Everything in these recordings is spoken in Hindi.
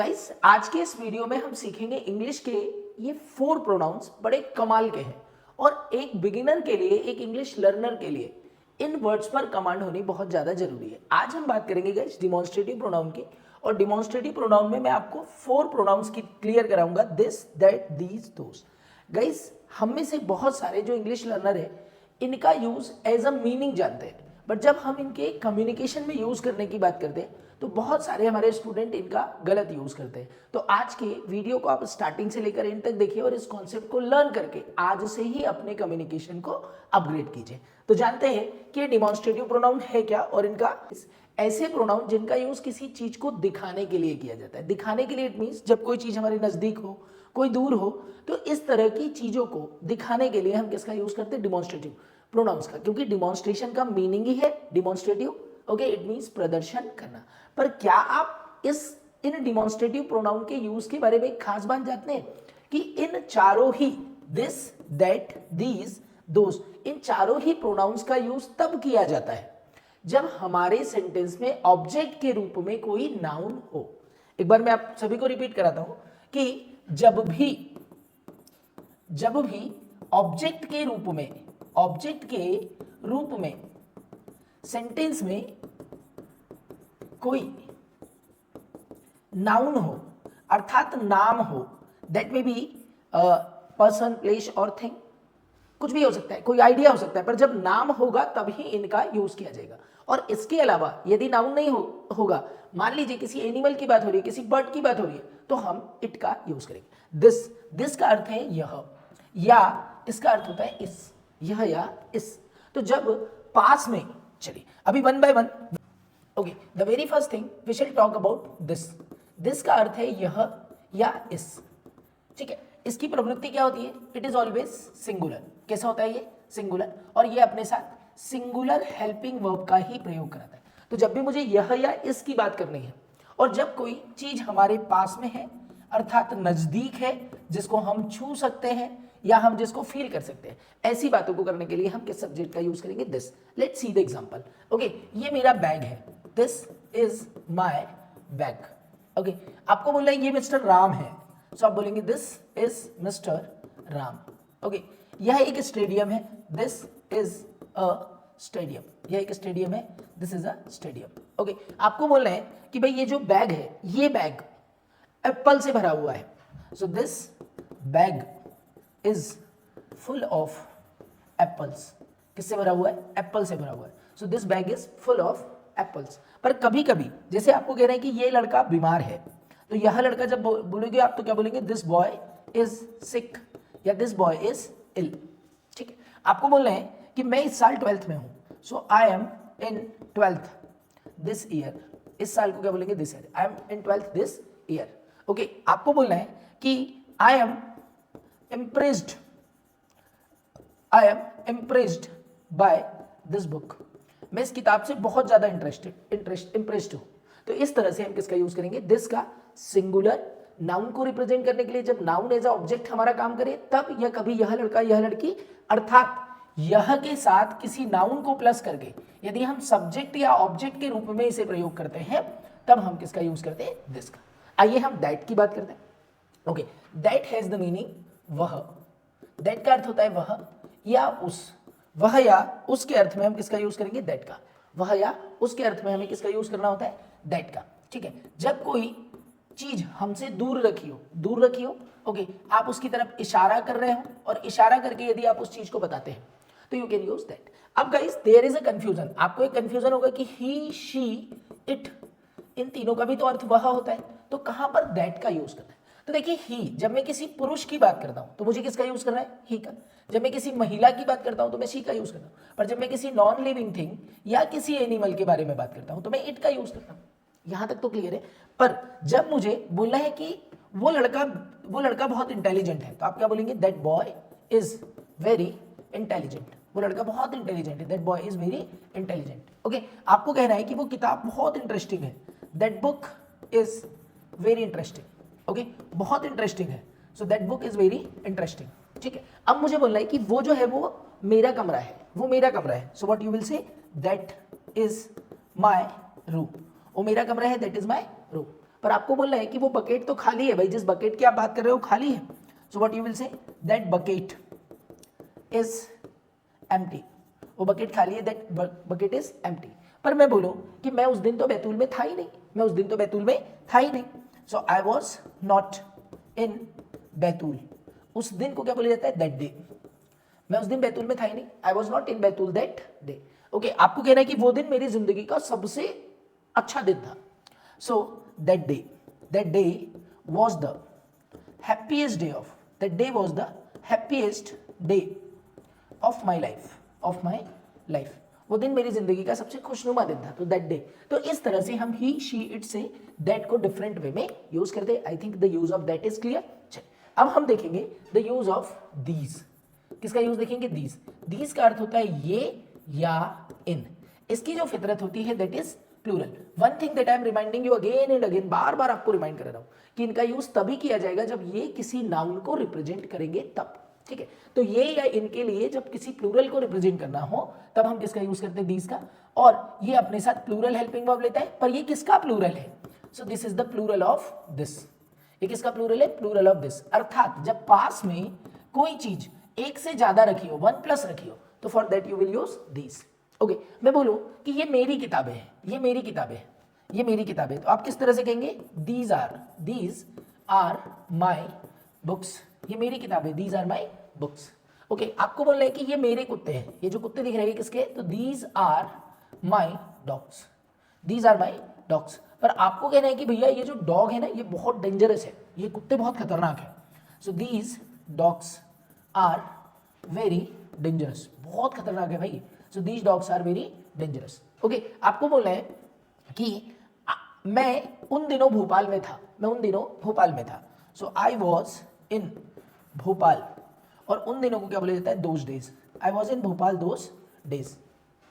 गाइस आज के इस वीडियो में हम सीखेंगे इंग्लिश के ये 4 प्रोनाउंस बड़े कमाल के हैं और एक बिगिनर के लिए, एक इंग्लिश लर्नर के लिए इन वर्ड्स पर कमांड होनी बहुत ज़्यादा जरूरी है। आज हम बात करेंगे गाइस डिमॉन्स्ट्रेटिव प्रोनाउन की, और डिमॉन्स्ट्रेटिव प्रोनाउन में मैं आपको 4 प्रोनाउंस की क्लियर कराऊंगा, this, that, these, those. Guys हम में से बहुत सारे जो इंग्लिश लर्नर है इनका यूज एज अ मीनिंग जानते हैं, बट जब हम इनके कम्युनिकेशन में यूज करने की बात करते हैं तो बहुत सारे हमारे स्टूडेंट इनका गलत यूज करते हैं। तो आज के वीडियो को आप स्टार्टिंग से लेकर एंड तक देखिए और इस कॉन्सेप्ट को लर्न करके आज से ही अपने कम्युनिकेशन को अपग्रेड कीजिए। तो जानते हैं कि डिमॉन्स्ट्रेटिव प्रोनाउन है क्या, और इनका ऐसे प्रोनाउन जिनका यूज किसी चीज को दिखाने के लिए किया जाता है। दिखाने के लिए इट मीन्स जब कोई चीज हमारे नजदीक हो, कोई दूर हो, तो इस तरह की चीजों को दिखाने के लिए हम किसका यूज करते हैं? डिमॉन्स्ट्रेटिव प्रोनाउंस का, क्योंकि डिमॉन्स्ट्रेशन का मीनिंग ही है डिमॉन्स्ट्रेटिव। ओके, इट मींस प्रदर्शन करना। पर क्या आप इन डिमॉन्स्ट्रेटिव प्रोनाउन के यूज के बारे में एक खास बात जानते हैं कि इन चारों ही दिस, दैट, दीज, दोस, इन चारों ही प्रोनाउंस का यूज तब किया जाता है जब हमारे सेंटेंस में ऑब्जेक्ट के रूप में कोई नाउन हो। एक बार मैं आप सभी को रिपीट कराता हूं कि जब भी ऑब्जेक्ट के रूप में सेंटेंस में कोई नाउन हो, अर्थात नाम हो, दैट में बी पर्सन, प्लेस और थिंग, कुछ भी हो सकता है, कोई आइडिया हो सकता है, पर जब नाम होगा तभी इनका यूज किया जाएगा। और इसके अलावा यदि नाउन नहीं होगा, मान लीजिए किसी एनिमल की बात हो रही है, किसी बर्ड की बात हो रही है, तो हम इट का यूज करेंगे। दिस का अर्थ है यह, या इसका अर्थ होता है इस, यह या इस। तो जब पास में, चलिए अभी one by one. Okay, the very first thing we shall talk about this का अर्थ है यह या इस। ठीक है, इसकी प्रवृत्ति क्या होती है? It is always singular. कैसा होता है ये? सिंगुलर, और ये अपने साथ सिंगुलर हेल्पिंग वर्ब का ही प्रयोग कराता है। तो जब भी मुझे यह या इस की बात करनी है, और जब कोई चीज हमारे पास में है, अर्थात नजदीक है, जिसको हम छू सकते हैं या हम जिसको फील कर सकते हैं, ऐसी बातों को करने के लिए हम किस सब्जेक्ट का यूज करेंगे? This. Let's see the example. Okay, ये मेरा बैग है, this is my bag. Okay, आपको बोलना है ये मिस्टर राम है, सो आप बोलेंगे this is mister Ram. Okay, यह एक स्टेडियम है, दिस इज अ स्टेडियम। यह एक स्टेडियम है, this is a stadium. Okay, आपको बोलना है कि भाई ये जो बैग है, ये बैग एप्पल से भरा हुआ है, so this bag is full of apples. किससे भरा हुआ है? एप्पल से भरा हुआ है, so this bag is full of apples. पर कभी कभी जैसे आपको कह रहे हैं कि ये लड़का बीमार है, तो यह लड़का जब बोलोगे आप तो क्या बोलेंगे? दिस बॉय इज सिक या दिस बॉय इज इल। ठीक है, आपको बोलना है कि मैं इस साल 12th में हूं, so I am in 12th this year. इस साल को क्या बोलेंगे? This year. I am in 12th this year. Okay, आपको बोलना है कि I am impressed by this book। मैं इस किताब से बहुत ज्यादा इंप्रेस्ड हूं। तो इस तरह से हम किसका यूज करेंगे? दिस का सिंगुलर नाउन को रिप्रेजेंट करने के लिए, जब नाउन एज अ ऑब्जेक्ट हमारा काम करे तब, या कभी यह लड़का, यह लड़की, अर्थात यह के साथ किसी नाउन को प्लस करके यदि हम सब्जेक्ट या ऑब्जेक्ट के रूप में इसे प्रयोग करते हैं, तब हम किसका यूज करते हैं? दिस का। आइए हम दैट की बात करते हैं। Okay, that has the meaning वह। दैट का अर्थ होता है वह या उस। वह या उस के अर्थ में हम किसका यूज करेंगे? दैट का। वह या उस के अर्थ में हमें किसका यूज करना होता है? दैट का। ठीक है, जब कोई चीज हमसे दूर रखी हो, ओके, आप उसकी तरफ इशारा कर रहे हो, और इशारा करके यदि आप उस चीज को बताते हैं तो यू कैन यूज दैट। अब guys there is a confusion. आपको एक कंफ्यूजन होगा कि ही, शी, इट, इन तीनों का भी तो अर्थ वह होता है, तो कहां पर दैट का यूज करना है? तो देखिए, ही, जब मैं किसी पुरुष की बात करता हूं तो मुझे किसका यूज करना है? ही का। जब मैं किसी महिला की बात करता हूं तो मैं शी का यूज करता हूं। पर जब मैं किसी नॉन लिविंग थिंग या किसी एनिमल के बारे में बात करता हूं तो मैं इट का यूज करता हूं। यहां तक तो क्लियर है। पर जब मुझे बोलना है कि वो लड़का बहुत इंटेलिजेंट है, तो आप क्या बोलेंगे? That boy is very intelligent. वो लड़का बहुत इंटेलिजेंट है, that boy is very intelligent. Okay, आपको कहना है कि वो किताब बहुत इंटरेस्टिंग है, that book is very interesting. Okay, बहुत इंटरेस्टिंग है, so that book is very interesting. ठीक है, अब मुझे बोलना है कि वो जो है वो मेरा कमरा है, so what you will say? That is my room. वो मेरा कमरा है, दैट इज माय रूम। पर आपको बोलना है कि वो बकेट तो खाली है भाई, जिस बकेट की आप बात कर रहे हो खाली है। So what you will say, that bucket is empty, वो बकेट खाली है, दैट बकेट इज एम्प्टी। पर मैं बोलूं कि मैं उस दिन तो बैतूल में था ही नहीं, मैं उस दिन तो बैतूल में था ही नहीं। So I was not in Betul, उस दिन को क्या बोला जाता है, दैट डे। मैं उस दिन बैतूल में था ही नहीं, आई was not in Betul that day. Okay, आपको कहना है कि वो दिन मेरी जिंदगी का सबसे अच्छा दिन था। So that day was the happiest day of, that day was the happiest day of my life, वो दिन मेरी जिंदगी का सबसे खुशनुमा दिन था, तो दैट डे। तो इस तरह से हम ही, शी, इट से दैट को डिफरेंट वे में यूज करते हैं। I think the use of that is clear. अब हम देखेंगे द यूज ऑफ दीज। किसका यूज देखेंगे, दीज। दीज का अर्थ होता है ये या इन। इसकी जो फितरत होती है that is plural. One thing that I am reminding you again and again, बार बार आपको रिमाइंड कर रहा हूं कि इनका यूज तभी किया जाएगा जब ये किसी नाउन को रिप्रेजेंट करेंगे तब, ठीक है। तो ये या इनके लिए जब किसी प्लूरल को रिप्रेजेंट करना हो तब हम किसका यूज करते हैं, दीज का। और ये अपने साथ प्लूरल हेल्पिंग वर्ब लेता है, पर ये किसका प्लूरल है, so this is the plural of this. ये किसका प्लूरल है, प्लूरल ऑफ दिस। अर्थात जब पास में कोई चीज एक से ज्यादा रखी हो, 1+ रखी हो, तो for that you will use these. Okay, मैं बोलूं कि ये मेरी किताबें हैं, ये मेरी किताबें हैं, ये मेरी किताबें, तो आप किस तरह से कहेंगे, दीज आर माई बुक्स। ये मेरी किताबें, these are my books. Okay, आपको बोलना है कि ये मेरे कुत्ते हैं, ये जो कुत्ते दिख रहे हैं किसके, तो these are my dogs, these are my dogs. पर आपको कहना है कि भैया ये जो डॉग है ना ये बहुत डेंजरस है, ये कुत्ते बहुत खतरनाक है। So these dogs are very dangerous, बहुत खतरनाक है भाई। So these dogs are very dangerous. Okay, आपको बोलना है कि मैं उन दिनों भोपाल में था, मैं उन दिनों भोपाल में था। So I was in Bhopal, और उन दिनों को क्या बोला जाता है, those days. I was in Bhopal those days.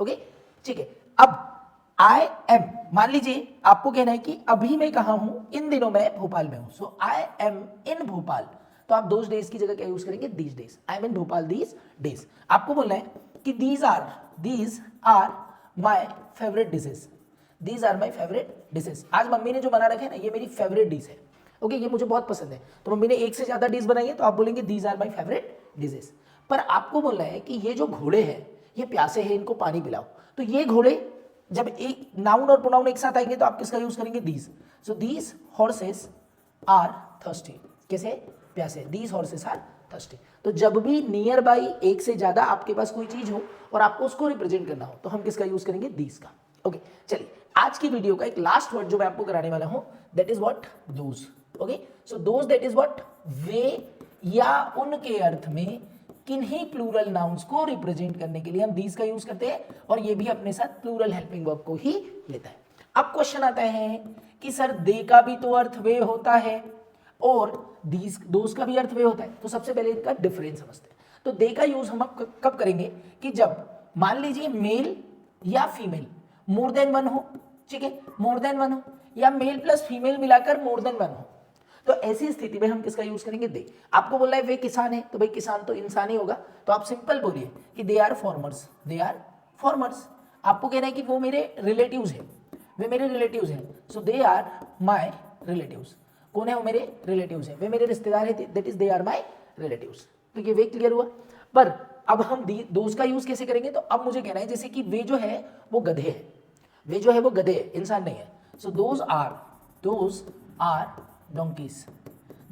Okay, ठीक है। अब आई एम, मान लीजिए आपको कहना है कि अभी मैं कहाँ हूं, इन दिनों मैं भोपाल में हूं। So I am in Bhopal, तो आप दोज डेज की जगह क्या यूज करेंगे, these days. I am in Bhopal these days. आपको बोलना है कि these are my favourite dishes, these are my favourite dishes. आज मम्मी ने जो बना रखे हैं ना ये मेरी फेवरेट डिश है। ओके, ये मुझे बहुत पसंद है। तो मम्मी ने एक से ज्यादा डिश बनाई है तो आप बोलेंगे these are my favourite dishes. पर आपको बोलना है कि ये जो घोड़े हैं ये प्यासे हैं, इनको पानी पिलाओ। तो ये घोड़े जब एक नाउन और प्रोनाउन एक साथ आएंगे तो आप किसका यूज करेंगे, these. So these horses are thirsty, कैसे, प्यासे, दीज हॉर्सेस आर थर्स्टी। तो जब भी नियर बाई एक से ज्यादा आपके पास कोई चीज हो और आपको उसको रिप्रेजेंट करना हो तो हम किसका यूज करेंगे, दीज का। ओके, चलिए आज की वीडियो का एक लास्ट वर्ड जो मैं आपको कराने वाला हूं that is what, those. Okay, so those that is what, वे या उनके अर्थ में किन्हीं प्लूरल नाउन्स को रिप्रेजेंट करने के लिए हम दीज का यूज करते हैं, और ये भी अपने साथ प्लूरल हेल्पिंग वर्ब को ही लेता है। अब क्वेश्चन आता है कि सर दे का भी तो अर्थ वे होता है और दीज दोज का भी अर्थ वे होता है, तो सबसे पहले इनका डिफरेंस समझते हैं। तो दे का यूज हम कब करेंगे कि जब मान लीजिए मेल या फीमेल मोर देन वन हो, ठीक है, मोर देन वन हो, या मेल प्लस फीमेल मिलाकर मोर देन वन हो, तो ऐसी स्थिति में हम किसका यूज करेंगे, दे। आपको बोल रहा है वे किसान है, तो भाई किसान तो इंसान ही होगा, तो आप सिंपल बोलिए कि they are farmers, they are farmers. आपको कहना है कि वो मेरे रिलेटिव्स हैं, वे मेरे रिलेटिव्स हैं, सो दे आर माई रिलेटिव्स। कौन है वो, मेरे रिलेटिव्स हैं, वे मेरे रिश्तेदार हैं, that is they are my relatives. तो ये वे क्लियर हुआ। पर अब हम दोज का यूज कैसे करेंगे, तो अब मुझे कहना है जैसे कि वे जो है वो गधे है, वे जो है वो गधे है, इंसान नहीं है। So those are donkeys,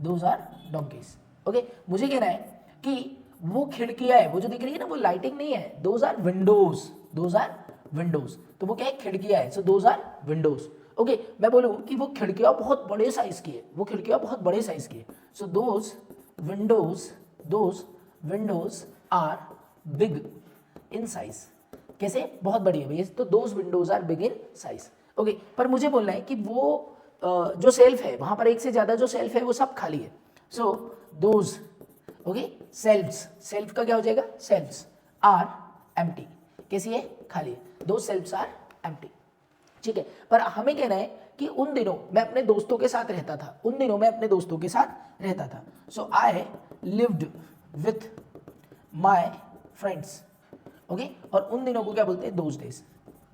those are donkeys. Okay, मुझे कहना है कि वो खिड़कियां है, वो जो दिख रही है ना वो लाइटिंग नहीं है, those are windows, those are windows. तो वो क्या है, खिड़कियां है, so those are windows. Okay, मैं बोलूं कि वो खिड़कियां बहुत बड़े साइज की है, वो खिड़कियां बहुत बड़े साइज की है, so those windows are big in size. कैसे, बहुत बड़ी है भैया, तो those windows are big in size. Okay, पर मुझे बोलना है कि वो जो सेल्फ है वहां पर एक से ज्यादा जो सेल्फ है वो सब खाली है। सो दोज, ओके, सेल्फ का क्या हो जाएगा, सेल्फ्स आर एम्प्टी। कैसी है, खाली है, दो सेल्फ्स आर एम्प्टी, ठीक है। पर हमें कहना है कि उन दिनों मैं अपने दोस्तों के साथ रहता था, उन दिनों मैं अपने दोस्तों के साथ रहता था। So I lived with my friends. Okay, और उन दिनों को क्या बोलते हैं, those days,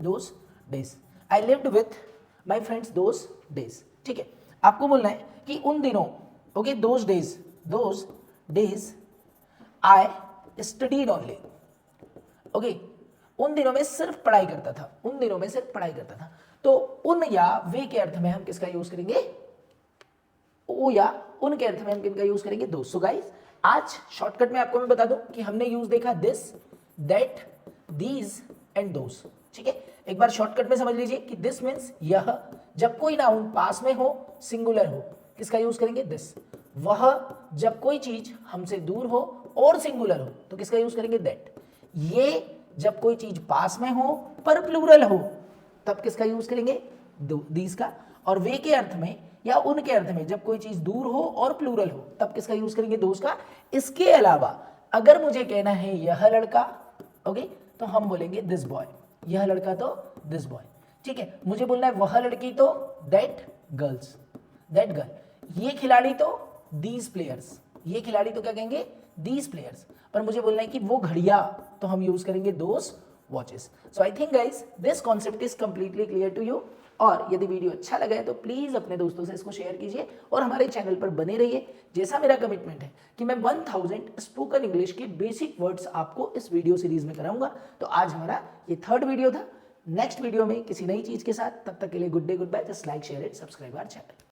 those days. I lived with my friends those days, ठीक है। आपको बोलना है कि उन दिनों, okay, those days I studied only, okay, उन दिनों में सिर्फ पढ़ाई करता था, उन दिनों में सिर्फ पढ़ाई करता था। तो उन या वे के अर्थ में हम किसका यूज करेंगे, ओ या उन के अर्थ में हम किनका यूज करेंगे, दो। सो गाइस, आज शॉर्टकट में आपको मैं बता दूं कि हमने यूज देखा this, that, these and those, ठीक है। एक बार शॉर्टकट में समझ लीजिए कि दिस मीन्स यह, जब कोई नाउन पास में हो, सिंगुलर हो, किसका यूज करेंगे, दिस। वह, जब कोई चीज हमसे दूर हो और सिंगुलर हो, तो किसका यूज करेंगे, दैट। ये, जब कोई चीज पास में हो पर प्लूरल हो, तब किसका यूज करेंगे, दीज का। और वे के अर्थ में या उनके अर्थ में, जब कोई चीज दूर हो और प्लूरल हो, तब किसका यूज करेंगे, दोस का। इसके अलावा अगर मुझे कहना है यह लड़का, ओके, तो हम बोलेंगे दिस बॉय, यह लड़का तो दिस बॉय, ठीक है। मुझे बोलना है वह लड़की तो दैट गर्ल्स, दैट गर्ल। ये खिलाड़ी तो दीज प्लेयर्स, ये खिलाड़ी तो क्या कहेंगे, दीज प्लेयर्स। पर मुझे बोलना है कि वो घड़ियां, तो हम यूज करेंगे those watches. So I think guys this concept is completely clear to you. और यदि वीडियो अच्छा लगा है तो प्लीज़ अपने दोस्तों से इसको शेयर कीजिए और हमारे चैनल पर बने रहिए। जैसा मेरा कमिटमेंट है कि मैं 1000 स्पोकन इंग्लिश के बेसिक वर्ड्स आपको इस वीडियो सीरीज में कराऊंगा। तो आज हमारा ये 3rd वीडियो था। नेक्स्ट वीडियो में किसी नई चीज़ के साथ, तब तक के लिए good day, goodbye. Just like, share and subscribe our channel.